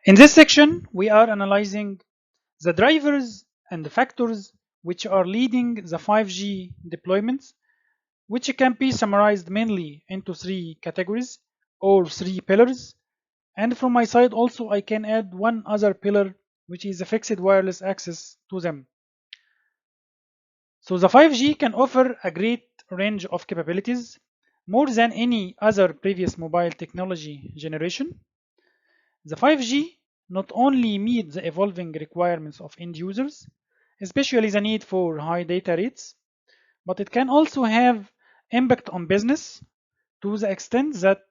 In this section, we are analyzing the drivers and the factors which are leading the 5G deployments, which can be summarized mainly into three categories or three pillars. And from my side also, I can add one other pillar, which is a fixed wireless access to them. So the 5G can offer a great range of capabilities, more than any other previous mobile technology generation. The 5G not only meets the evolving requirements of end users, especially the need for high data rates, but it can also have impact on business to the extent that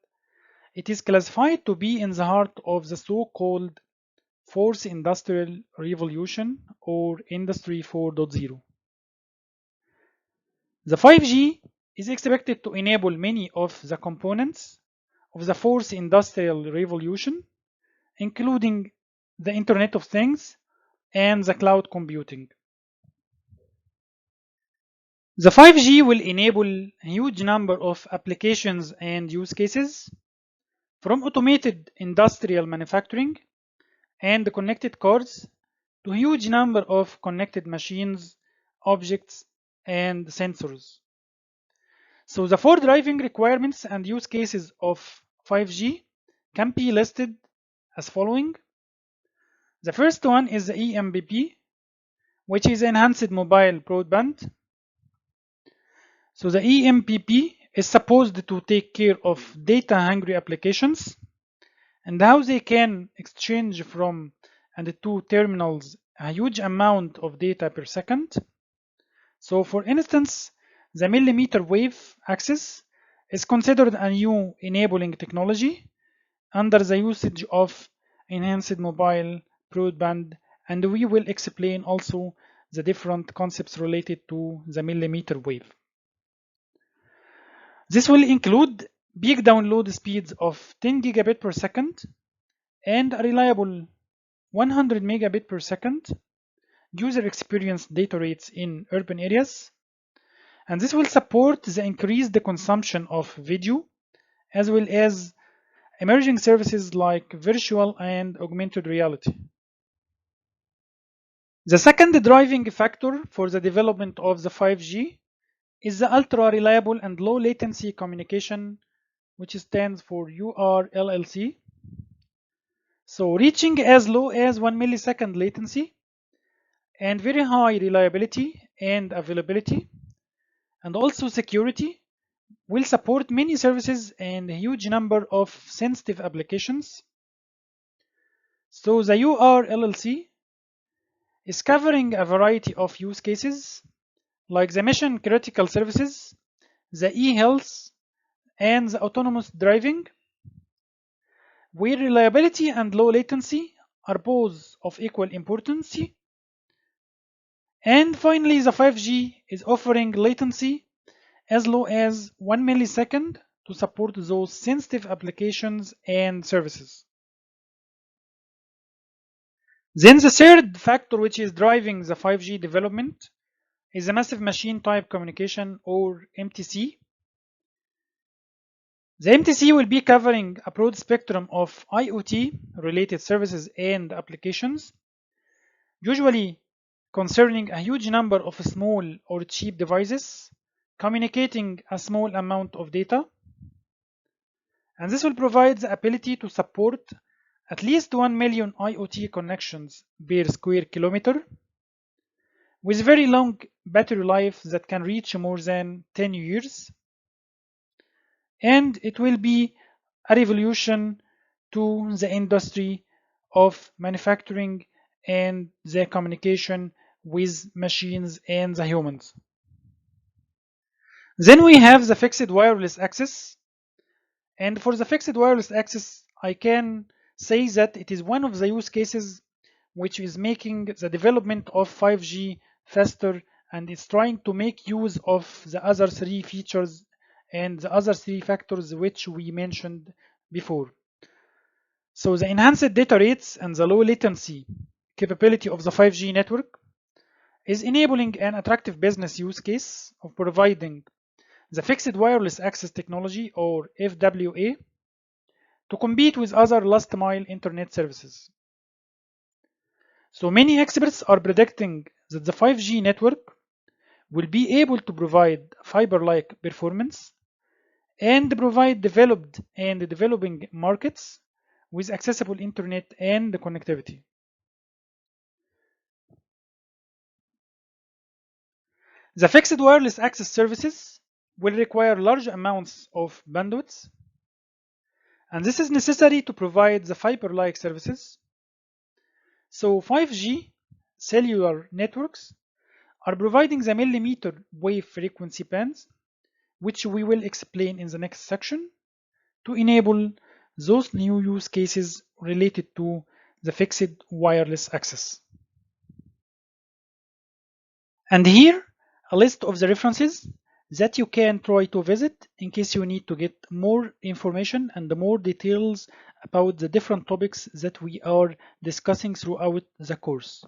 it is classified to be in the heart of the so-called fourth industrial revolution or Industry 4.0. The 5G is expected to enable many of the components of the fourth industrial revolution, including the Internet of Things and the cloud computing. The 5G will enable a huge number of applications and use cases, from automated industrial manufacturing and connected cars to a huge number of connected machines, objects, and sensors. So the four driving requirements and use cases of 5G can be listed as following. The first one is the EMBP, which is enhanced mobile broadband. So the EMPP is supposed to take care of data-hungry applications and how they can exchange from and to terminals a huge amount of data per second. So for instance, the millimeter wave access is considered a new enabling technology under the usage of enhanced mobile broadband, and we will explain also the different concepts related to the millimeter wave. This will include peak download speeds of 10 gigabit per second and a reliable 100 megabit per second user experience data rates in urban areas. And this will support the increased consumption of video as well as emerging services like virtual and augmented reality. The second driving factor for the development of the 5G is the ultra reliable and low latency communication, which stands for URLLC. So reaching as low as 1 millisecond latency and very high reliability and availability and also security will support many services and a huge number of sensitive applications. So the URLLC is covering a variety of use cases like the mission critical services, the e-health, and the autonomous driving, where reliability and low latency are both of equal importance. And finally, the 5G is offering latency as low as 1 millisecond to support those sensitive applications and services. Then the third factor which is driving the 5G development is the massive machine type communication or MTC. The MTC will be covering a broad spectrum of IoT related services and applications, usually concerning a huge number of small or cheap devices communicating a small amount of data. And this will provide the ability to support at least 1 million IoT connections per square kilometer with very long battery life that can reach more than 10 years. And it will be a revolution to the industry of manufacturing and the communication with machines and the humans. Then we have the fixed wireless access. And for the fixed wireless access, I can say that it is one of the use cases which is making the development of 5G faster and is trying to make use of the other three features and the other three factors which we mentioned before. So the enhanced data rates and the low latency capability of the 5G network is enabling an attractive business use case of providing the fixed wireless access technology or FWA to compete with other last mile internet services. So many experts are predicting that the 5G network will be able to provide fiber-like performance and provide developed and developing markets with accessible internet and connectivity. The fixed wireless access services will require large amounts of bandwidth, and this is necessary to provide the fiber-like services. So 5G cellular networks are providing the millimeter wave frequency bands, which we will explain in the next section, to enable those new use cases related to the fixed wireless access. And here, a list of the references that you can try to visit in case you need to get more information and more details about the different topics that we are discussing throughout the course.